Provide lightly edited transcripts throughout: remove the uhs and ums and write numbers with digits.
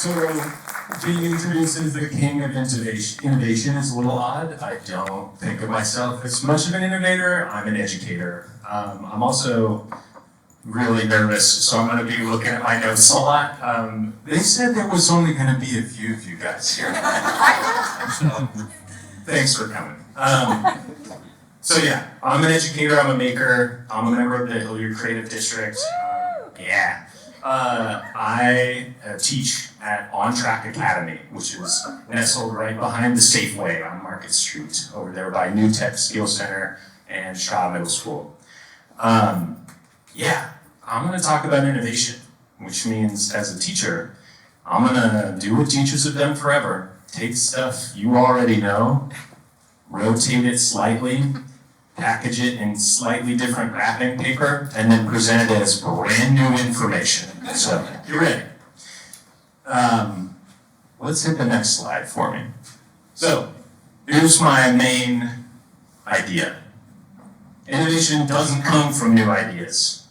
So being introduced as the king of innovation is a little odd. I don't think of myself as much of an innovator. I'm an educator. I'm also really nervous, so I'm going to be looking at my notes a lot. They said there was only going to be a few of you guys here. So, thanks for coming. So yeah, I'm an educator, I'm a maker, I'm a member of the Hilliard Creative District. I teach at On Track Academy, which is nestled right behind the Safeway on Market Street, over there by New Tech Skill Center and Shaw Middle School. I'm going to talk about innovation, which means as a teacher, I'm going to do what teachers have done forever. Take stuff you already know, rotate it slightly, package it in slightly different wrapping paper, and then present it as brand new information. So, you ready? Let's hit the next slide for me. So, here's my main idea. Innovation doesn't come from new ideas.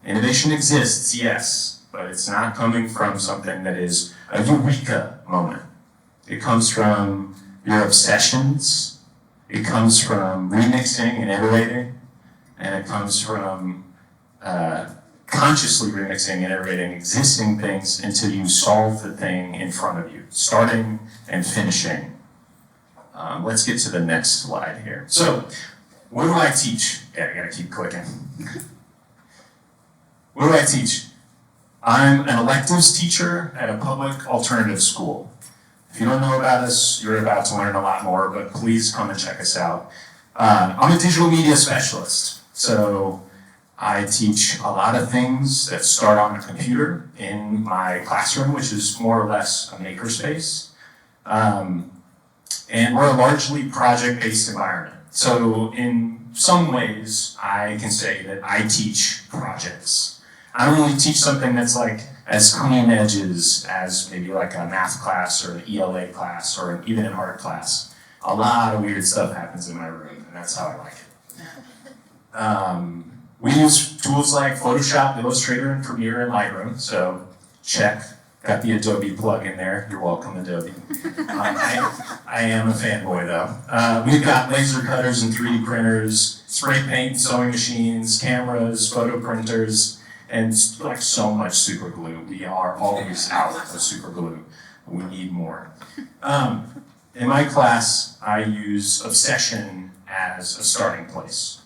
Innovation exists, yes, but it's not coming from something that is a eureka moment. It comes from your obsessions. It comes from remixing and iterating, and it comes from consciously remixing and iterating existing things until you solve the thing in front of you, starting and finishing. Let's get to the next slide here. So, what do I teach? Yeah, I gotta keep clicking. What do I teach? I'm an electives teacher at a public alternative school. If you don't know about us, you're about to learn a lot more, but please come and check us out. I'm a digital media specialist, so I teach a lot of things that start on a computer in my classroom, which is more or less a makerspace. And we're a largely project-based environment. So in some ways, I can say that I teach projects. I don't really teach something that's like as clean edges as maybe like a math class or an ELA class or even an art class. A lot of weird stuff happens in my room, and that's how I like it. We use tools like Photoshop, Illustrator, and Premiere and Lightroom, so check. Got the Adobe plug in there. You're welcome, Adobe. I am a fanboy, though. We've got laser cutters and 3D printers, spray paint, sewing machines, cameras, photo printers, and like so much super glue. We are always out of super glue. We need more. In my class, I use obsession as a starting place.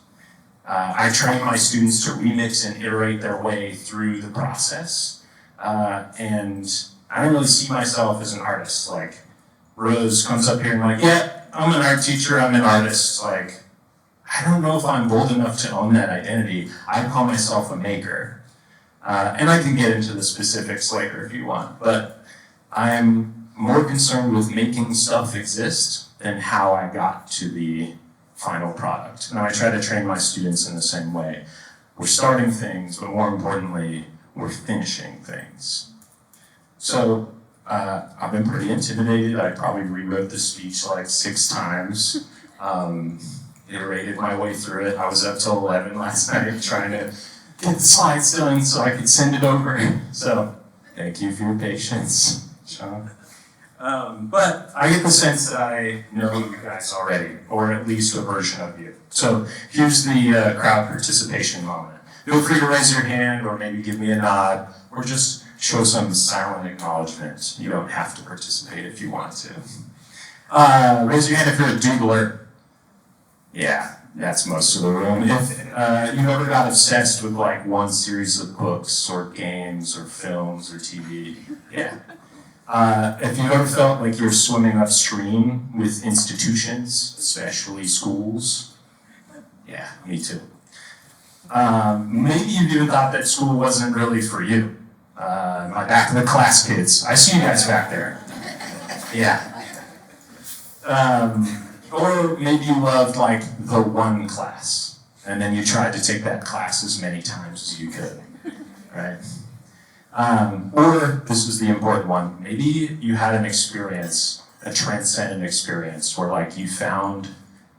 I train my students to remix and iterate their way through the process. And I don't really see myself as an artist. Like, Rose comes up here and like, yeah, I'm an art teacher, I'm an artist. Like, I don't know if I'm bold enough to own that identity. I call myself a maker. And I can get into the specifics later if you want, but I'm more concerned with making stuff exist than how I got to the final product. And I try to train my students in the same way. We're starting things, but more importantly, we're finishing things. So I've been pretty intimidated. I probably rewrote the speech like 6 times, iterated my way through it. I was up till 11 last night trying to get the slides done so I could send it over. So thank you for your patience, Sean. But I get the sense that I know you guys already, or at least a version of you. So here's the crowd participation moment. Feel free to raise your hand, or maybe give me a nod, or just show some silent acknowledgement. You don't have to participate if you want to. Raise your hand if you're a doodler. Yeah, that's most of the room. If you ever got obsessed with like one series of books, or games, or films, or TV, yeah. If you've ever felt like you're swimming upstream with institutions, especially schools, yeah, me too. Maybe you've even thought that school wasn't really for you. My back of the class kids. I see you guys back there. Yeah. Or maybe you loved like the one class, and then you tried to take that class as many times as you could, right? Or, this is the important one, maybe you had an experience, a transcendent experience, where like you found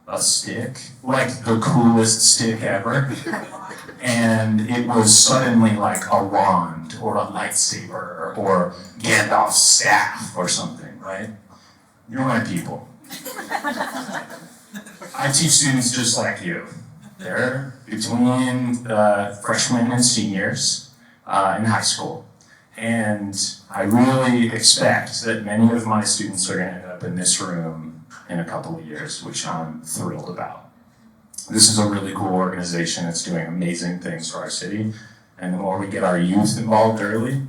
a stick, like the coolest stick ever, and it was suddenly like a wand or a lightsaber or Gandalf's staff or something, right? You're my people. I teach students just like you. They're between freshmen and seniors in high school. And I really expect that many of my students are going to end up in this room in a couple of years, which I'm thrilled about. This is a really cool organization that's doing amazing things for our city. And the more we get our youth involved early,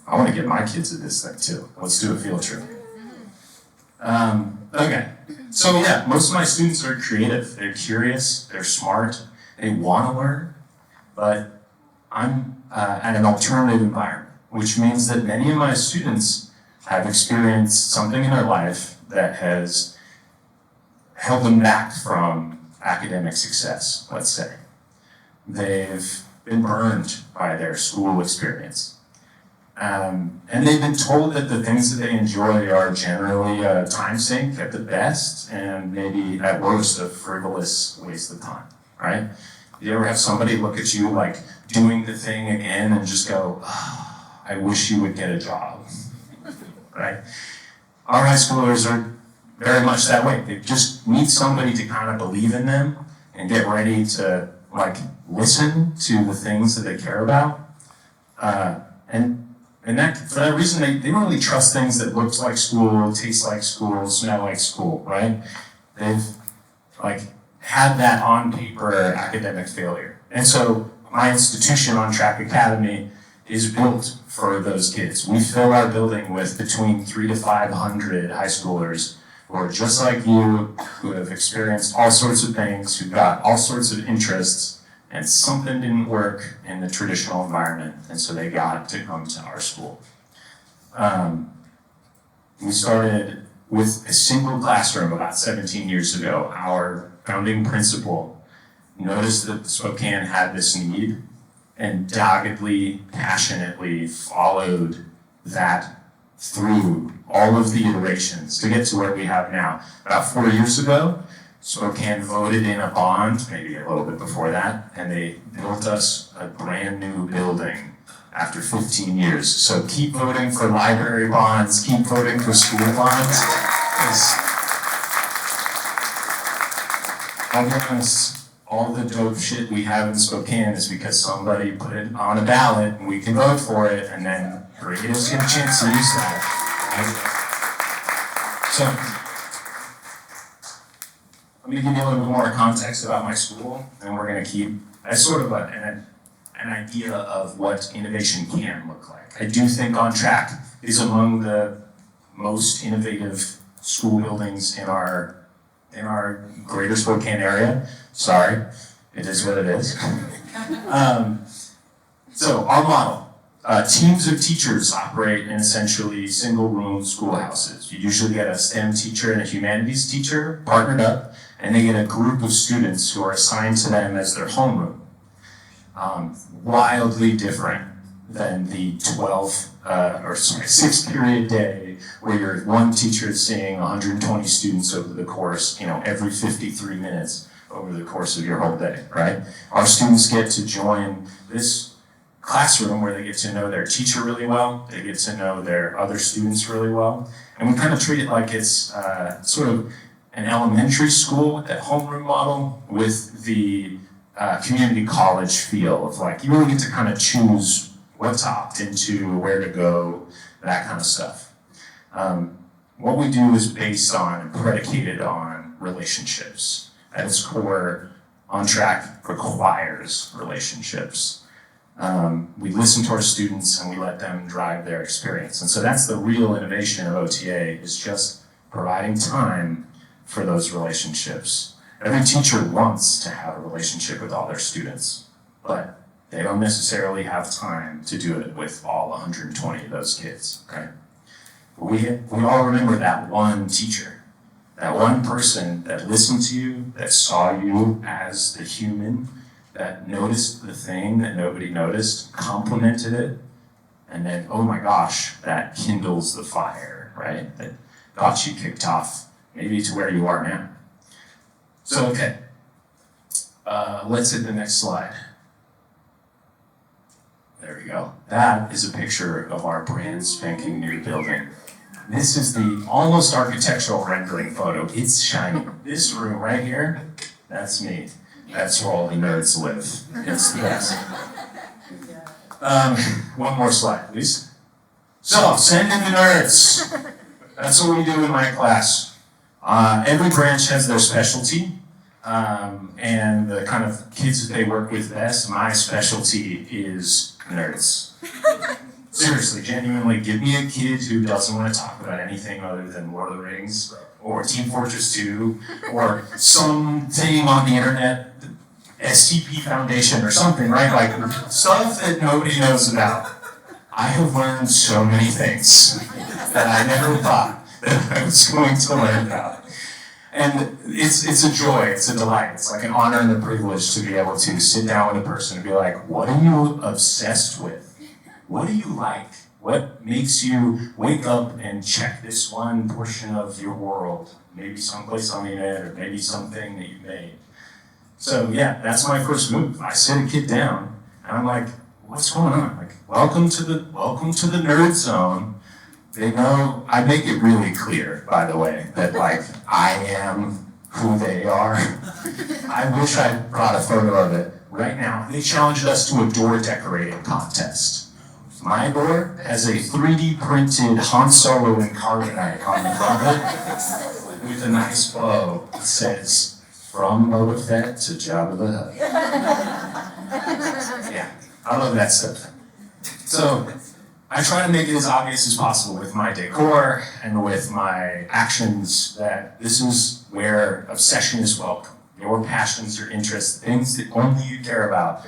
I want to get my kids at this thing too. Let's do a field trip. Okay, so yeah, most of my students are creative. They're curious, they're smart, they want to learn, but I'm at an alternative environment, which means that many of my students have experienced something in their life that has held them back from academic success, let's say. They've been burned by their school experience. And they've been told that the things that they enjoy are generally a time sink at the best, and maybe at worst a frivolous waste of time, right? You ever have somebody look at you like doing the thing again and just go, oh, I wish you would get a job, right? Our high schoolers are very much that way. They just need somebody to kind of believe in them and get ready to like listen to the things that they care about. And that, for that reason, they don't really trust things that looks like school, taste like school, smell like school, right? They've like had that on paper academic failure. And so my institution, On Track Academy, is built for those kids. We fill our building with between 300 to 500 high schoolers who are just like you, who have experienced all sorts of things, who've got all sorts of interests, and something didn't work in the traditional environment, and so they got to come to our school. We started with a single classroom about 17 years ago. Our founding principal noticed that Spokane had this need and doggedly, passionately followed that through all of the iterations to get to where we have now. About 4 years ago, Spokane voted in a bond, maybe a little bit before that, and they built us a brand new building after 15 years. So keep voting for library bonds, keep voting for school bonds. I'll be honest, all the dope shit we have in Spokane is because somebody put it on a ballot and we can vote for it, and then creatives get a chance to use that. Right? So, let me give you a little bit more context about my school, and we're going to keep as sort of an idea of what innovation can look like. I do think On Track is among the most innovative school buildings in our greater Spokane area. Sorry, it is what it is. So our model. Teams of teachers operate in essentially single-room schoolhouses. You usually get a STEM teacher and a humanities teacher partnered up, and they get a group of students who are assigned to them as their homeroom. Wildly different than the 6-period day where your one teacher is seeing 120 students over the course, every 53 minutes over the course of your whole day, right? Our students get to join this classroom where they get to know their teacher really well, they get to know their other students really well, and we kind of treat it like it's sort of an elementary school with that homeroom model with the community college feel of like, you really get to kind of choose what to opt into, where to go, that kind of stuff. What we do is based on and predicated on relationships. At its core, On Track requires relationships. We listen to our students and we let them drive their experience. And so that's the real innovation of OTA, is just providing time for those relationships. Every teacher wants to have a relationship with all their students, but they don't necessarily have time to do it with all 120 of those kids, right? We all remember that one teacher, that one person that listened to you, that saw you as the human, that noticed the thing that nobody noticed, complimented it, and then, oh my gosh, that kindles the fire, right? That got you kicked off, maybe to where you are now. So, okay, let's hit the next slide. There we go. That is a picture of our brand spanking new building. This is the almost architectural rendering photo. It's shining. This room right here, that's me. That's where all the nerds live. It's the best. One more slide, please. So, send in the nerds. That's what we do in my class. Every branch has their specialty, and the kind of kids that they work with best. My specialty is nerds. Seriously, genuinely, give me a kid who doesn't want to talk about anything other than Lord of the Rings, or Team Fortress 2, or something on the internet, STP Foundation or something, right? Like, stuff that nobody knows about. I have learned so many things that I never thought that I was going to learn about. And it's a joy, it's a delight, it's like an honor and a privilege to be able to sit down with a person and be like, what are you obsessed with? What do you like? What makes you wake up and check this one portion of your world? Maybe someplace on the internet, or maybe something that you made. So yeah, that's my first move. I sit a kid down, and I'm like, what's going on? Like, welcome to the nerd zone. They know, I make it really clear, by the way, that like, I am who they are. I wish I brought a photo of it right now. They challenged us to a door decorating contest. My door has a 3D printed Han Solo and carbonite on the front of it with a nice bow that says, from Boba Fett to Jabba the Hutt. Yeah, I love that stuff. So I try to make it as obvious as possible with my decor and with my actions that this is where obsession is welcome. Your passions, your interests, things that only you care about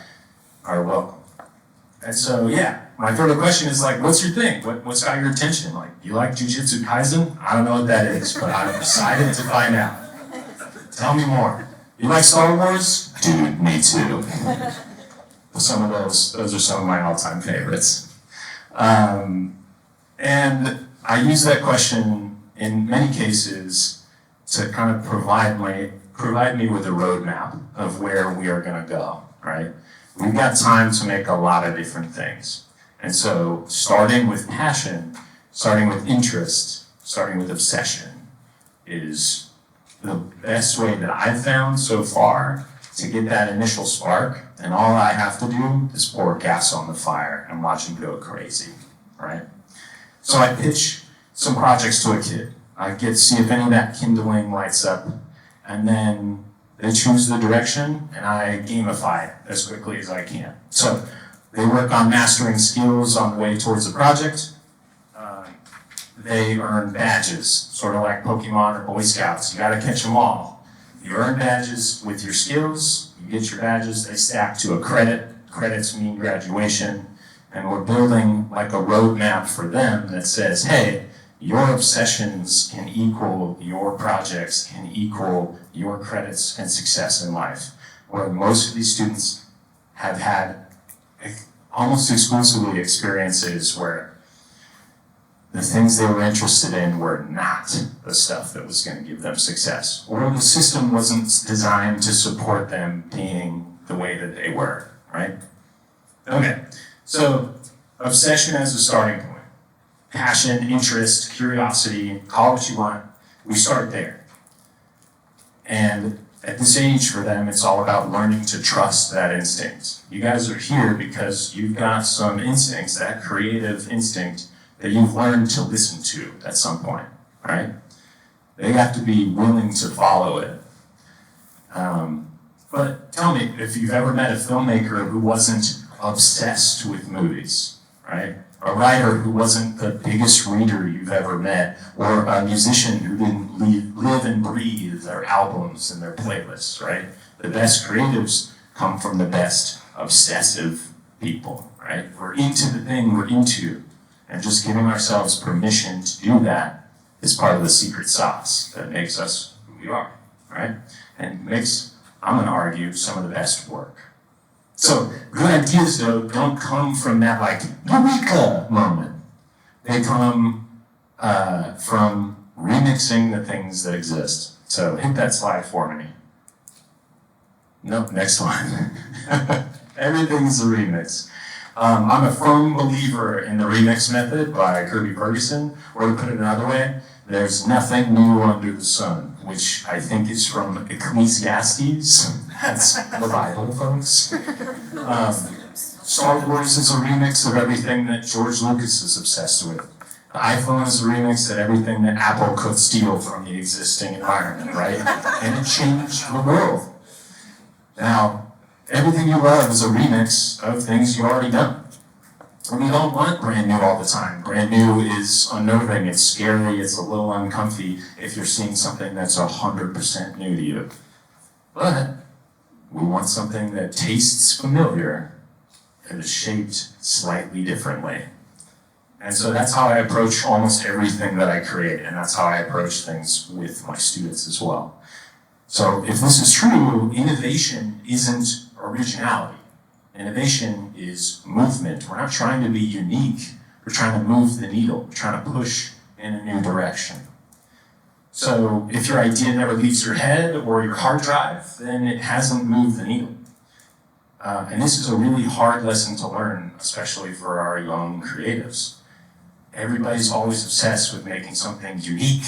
are welcome. And so, yeah, my further question is like, what's your thing? What's got your attention? Like, you like Jujutsu Kaisen? I don't know what that is, but I'm excited to find out. Tell me more. You like Star Wars? Dude, me too. Some of those are some of my all-time favorites. And I use that question in many cases to kind of provide me with a roadmap of where we are going to go, right? We've got time to make a lot of different things. And so starting with passion, starting with interest, starting with obsession is the best way that I've found so far to get that initial spark. And all I have to do is pour gas on the fire and watch him go crazy, right? So I pitch some projects to a kid. I get to see if any of that kindling lights up, and then they choose the direction, and I gamify it as quickly as I can. So they work on mastering skills on the way towards the project. They earn badges, sort of like Pokemon or Boy Scouts. You gotta catch them all. You earn badges with your skills, you get your badges, they stack to a credit. Credits mean graduation, and we're building like a roadmap for them that says, hey, your obsessions can equal your projects, can equal your credits and success in life. Where most of these students have had almost exclusively experiences where the things they were interested in were not the stuff that was going to give them success, or the system wasn't designed to support them being the way that they were, right? Okay, so obsession as a starting point. Passion, interest, curiosity, call it what you want. We start there. And at this age for them, it's all about learning to trust that instinct. You guys are here because you've got some instincts, that creative instinct that you've learned to listen to at some point, right? They have to be willing to follow it. But tell me, if you've ever met a filmmaker who wasn't obsessed with movies, right? A writer who wasn't the biggest reader you've ever met, or a musician who didn't live and breathe their albums and their playlists, right? The best creatives come from the best obsessive people, right? We're into the thing we're into, and just giving ourselves permission to do that is part of the secret sauce that makes us who we are, right? And makes, I'm gonna argue, some of the best work. So, good ideas, though, don't come from that, like, eureka moment. They come from remixing the things that exist. So, hit that slide for me. Nope, next one. Everything's a remix. I'm a firm believer in the remix method by Kirby Ferguson, or to put it another way, there's nothing new under the sun, which I think is from Ecclesiastes. That's the Bible, folks. Star Wars is a remix of everything that George Lucas is obsessed with. The iPhone is a remix of everything that Apple could steal from the existing environment, right? And it changed the world. Now, everything you love is a remix of things you already know. And you don't want brand new all the time. Brand new is unnerving, it's scary, it's a little uncomfy if you're seeing something that's 100% new to you. But we want something that tastes familiar and is shaped slightly differently. And so that's how I approach almost everything that I create, and that's how I approach things with my students as well. So if this is true, innovation isn't originality. Innovation is movement. We're not trying to be unique. We're trying to move the needle. We're trying to push in a new direction. So if your idea never leaves your head or your hard drive, then it hasn't moved the needle. And this is a really hard lesson to learn, especially for our young creatives. Everybody's always obsessed with making something unique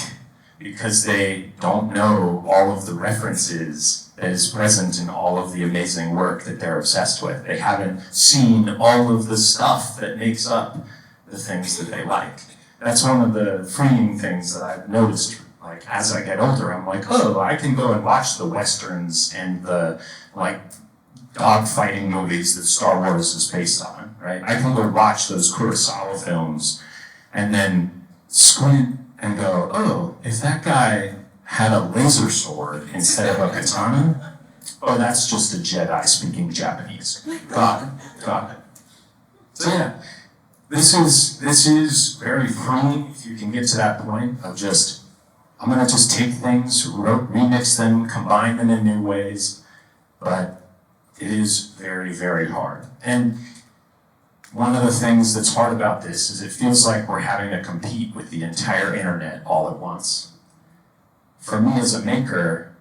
because they don't know all of the references that is present in all of the amazing work that they're obsessed with. They haven't seen all of the stuff that makes up the things that they like. That's one of the freeing things that I've noticed. Like, as I get older, I'm like, oh, I can go and watch the Westerns and the, dog-fighting movies that Star Wars is based on, right? I can go watch those Kurosawa films and then squint and go, oh, if that guy had a laser sword instead of a katana, oh, that's just a Jedi speaking Japanese. Got it. So yeah, this is very freeing if you can get to that point of just, I'm gonna just take things, remix them, combine them in new ways, but it is very, very hard. And one of the things that's hard about this is it feels like we're having to compete with the entire internet all at once. For me as a maker,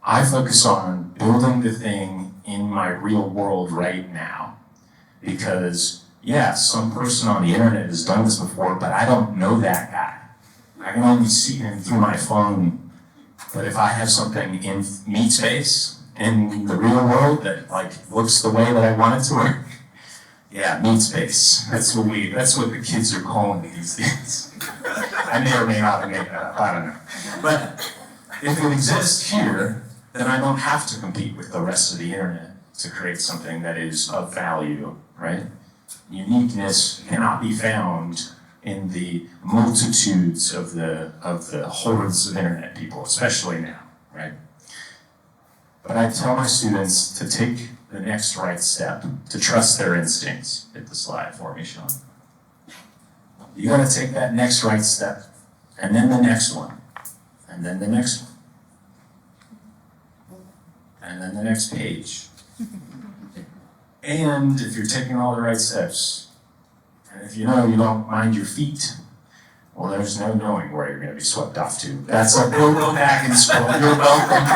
I focus on building the thing in my real world right now. Because, yeah, some person on the internet has done this before, but I don't know that guy. I can only see him through my phone. But if I have something in meat space, in the real world that looks the way that I want it to work, yeah, meat space. That's what the kids are calling it these days. I may or may not have made that up, I don't know. But if it exists here, then I don't have to compete with the rest of the internet to create something that is of value, right? Uniqueness cannot be found in the multitudes of the hordes of internet people, especially now, right? But I tell my students to take the next right step, to trust their instincts. Hit the slide for me, Sean. You gotta take that next right step, and then the next one, and then the next one, and then the next page. And if you're taking all the right steps, and if you know you don't mind your feet, well, there's no knowing where you're gonna be swept off to. That's a we'll go back in school. You're welcome.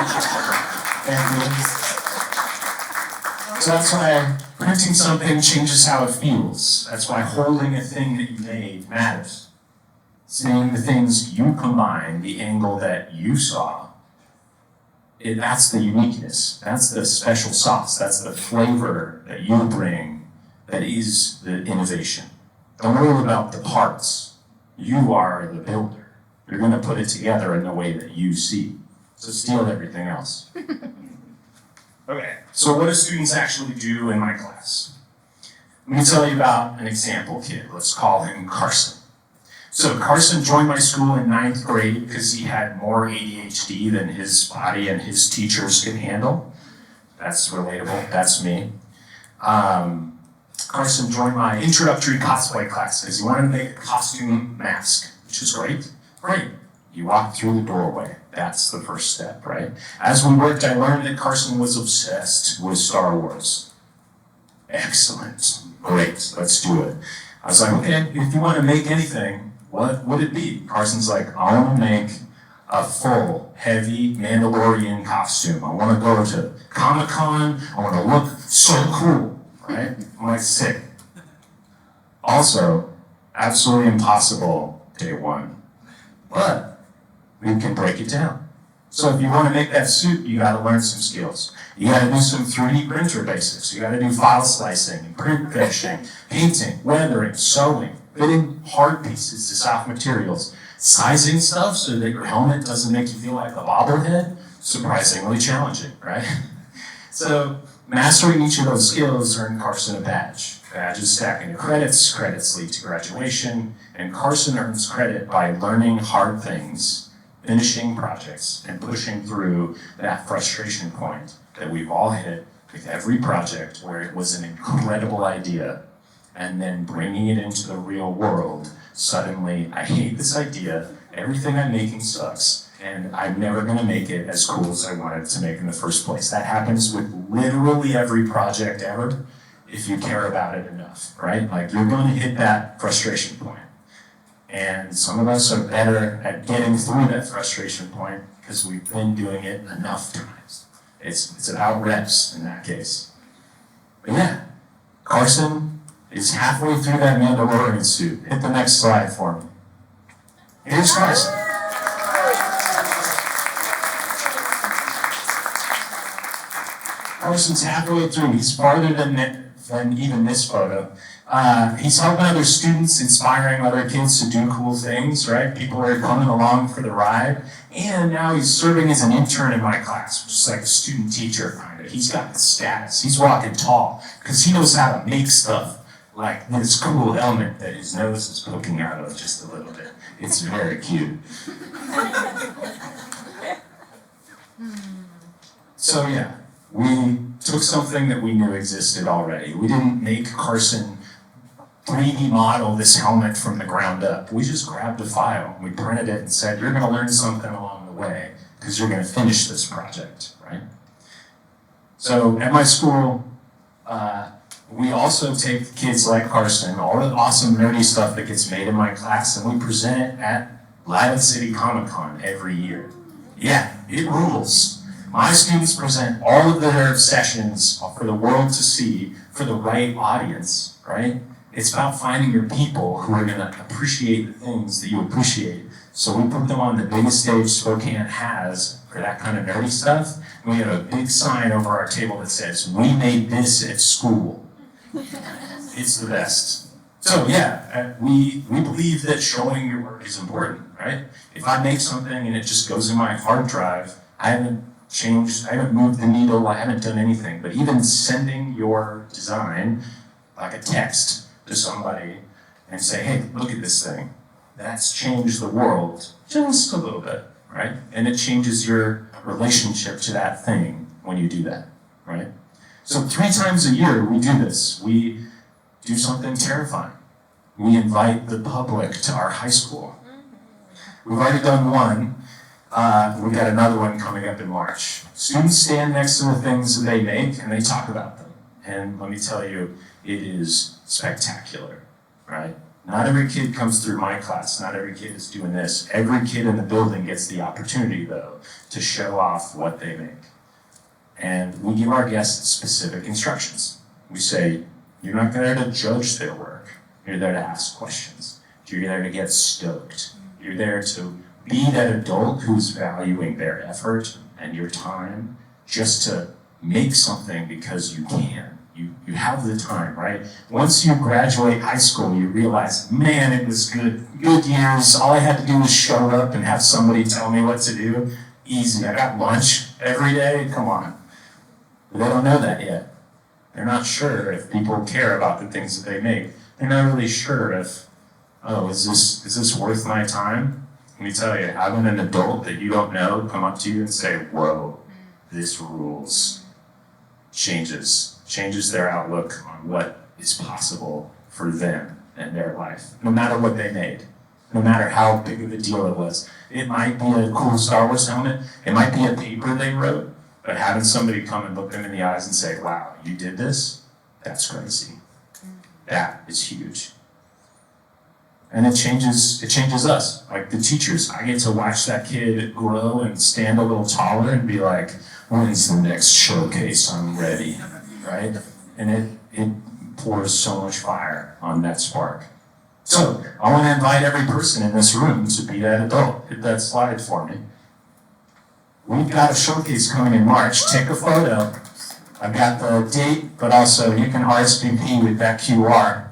So that's why printing something changes how it feels. That's why holding a thing that you made matters. Seeing the things you combined, the angle that you saw, that's the uniqueness. That's the special sauce. That's the flavor that you bring that is the innovation. Don't worry about the parts. You are the builder. You're going to put it together in the way that you see. So steal everything else. Okay, so what do students actually do in my class? Let me tell you about an example kid. Let's call him Carson. So Carson joined my school in 9th grade because he had more ADHD than his body and his teachers could handle. That's relatable, that's me. Carson joined my introductory cosplay class because he wanted to make a costume mask, which is great. Great. You walk through the doorway. That's the first step, right? As we worked, I learned that Carson was obsessed with Star Wars. Excellent. Great. Let's do it. I was like, okay, if you want to make anything, what would it be? Carson's like, I want to make a full, heavy Mandalorian costume. I want to go to Comic-Con. I want to look so cool, right? I'm like, sick. Also, absolutely impossible day one, but we can break it down. So if you want to make that suit, you got to learn some skills. You got to do some 3D printer basics. You got to do file slicing, and print finishing, painting, weathering, sewing, fitting hard pieces to soft materials, sizing stuff so that your helmet doesn't make you feel like a bobblehead. Surprisingly challenging, right? So mastering each of those skills earned Carson a badge. Badges stack into credits, credits lead to graduation, and Carson earns credit by learning hard things, finishing projects, and pushing through that frustration point that we've all hit with every project where it was an incredible idea, and then bringing it into the real world. Suddenly, I hate this idea, everything I'm making sucks, and I'm never gonna make it as cool as I wanted to make in the first place. That happens with literally every project ever, if you care about it enough, right? Like, you're gonna hit that frustration point. And some of us are better at getting through that frustration point because we've been doing it enough times. It's about reps in that case. But yeah, Carson is halfway through that Mandalorian suit. Hit the next slide for me. Here's Carson. Carson's halfway through. He's farther than even this photo. He's helping other students, inspiring other kids to do cool things, right? People are coming along for the ride. And now he's serving as an intern in my class, which is like a student teacher kind of. He's got the status. He's walking tall because he knows how to make stuff like this cool helmet that his nose is poking out of just a little bit. It's very cute. So yeah, we took something that we knew existed already. We didn't make Carson 3D model this helmet from the ground up. We just grabbed a file, we printed it and said, you're gonna learn something along the way because you're gonna finish this project, right? So at my school, we also take kids like Carson, all the awesome nerdy stuff that gets made in my class, and we present it at Live City Comic Con every year. Yeah, it rules. My students present all of their sessions for the world to see for the right audience, right? It's about finding your people who are gonna appreciate the things that you appreciate. So we put them on the biggest stage Spokane has for that kind of nerdy stuff. And we have a big sign over our table that says, "We made this at school." It's the best. So yeah, we believe that showing your work is important, right? If I make something and it just goes in my hard drive, I haven't moved the needle, I haven't done anything. But even sending your design, like a text, to somebody and say, hey, look at this thing. That's changed the world just a little bit, right? And it changes your relationship to that thing when you do that, right? So 3 times a year we do this. We do something terrifying. We invite the public to our high school. We've already done one. We've got another one coming up in March. Students stand next to the things that they make and they talk about them. And let me tell you, it is spectacular, right? Not every kid comes through my class. Not every kid is doing this. Every kid in the building gets the opportunity, though, to show off what they make. And we give our guests specific instructions. We say, you're not there to judge their work. You're there to ask questions. You're there to get stoked. You're there to be that adult who's valuing their effort and your time just to make something because you can. You have the time, right? Once you graduate high school, you realize, man, it was good years. All I had to do was show up and have somebody tell me what to do. Easy. I got lunch every day. Come on. But they don't know that yet. They're not sure if people care about the things that they make. They're not really sure if, oh, is this worth my time? Let me tell you, having an adult that you don't know come up to you and say, whoa, this rules, changes their outlook on what is possible for them and their life, no matter what they made, no matter how big of a deal it was. It might be a cool Star Wars helmet, it might be a paper they wrote, but having somebody come and look them in the eyes and say, wow, you did this? That's crazy. That is huge. And it changes us, like the teachers. I get to watch that kid grow and stand a little taller and be like, when's the next showcase? I'm ready, right? And it pours so much fire on that spark. So I want to invite every person in this room to be that adult. Hit that slide for me. We've got a showcase coming in March. Take a photo. I've got the date, but also you can RSVP with that QR.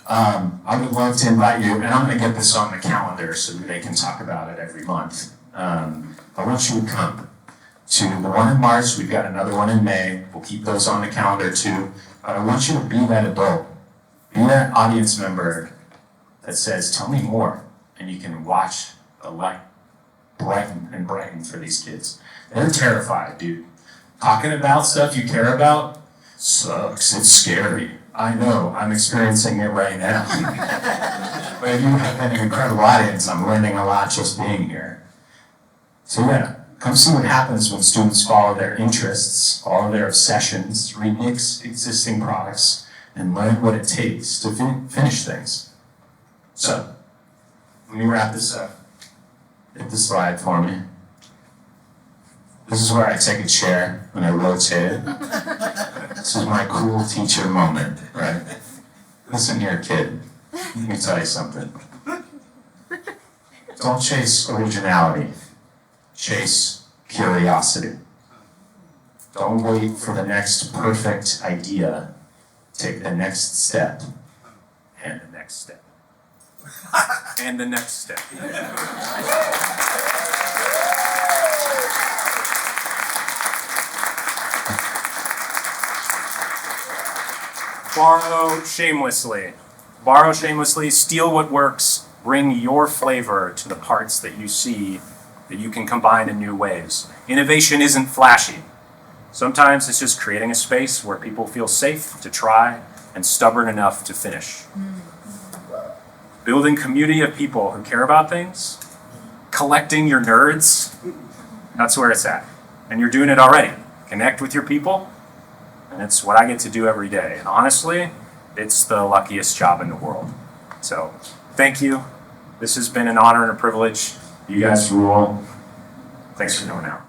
I would love to invite you, and I'm going to get this on the calendar so that they can talk about it every month. I want you to come to the one in March. We've got another one in May. We'll keep those on the calendar too. But I want you to be that adult. Be that audience member that says, tell me more. And you can watch the light brighten and brighten for these kids. They're terrified, dude. Talking about stuff you care about sucks. It's scary. I know. I'm experiencing it right now. But you have been an incredible audience. I'm learning a lot just being here. So yeah, come see what happens when students follow their interests, follow their obsessions, remix existing products, and learn what it takes to finish things. So, let me wrap this up. Hit the slide for me. This is where I take a chair and I rotate it. This is my cool teacher moment, right? Listen here, kid. Let me tell you something. Don't chase originality. Chase curiosity. Don't wait for the next perfect idea. Take the next step. And the next step. And the next step. Borrow shamelessly. Borrow shamelessly, steal what works, bring your flavor to the parts that you see that you can combine in new ways. Innovation isn't flashy. Sometimes it's just creating a space where people feel safe to try and stubborn enough to finish. Building community of people who care about things, collecting your nerds, that's where it's at. And you're doing it already. Connect with your people. And it's what I get to do every day. And honestly, it's the luckiest job in the world. So, thank you. This has been an honor and a privilege. You guys rule. Thanks for coming out.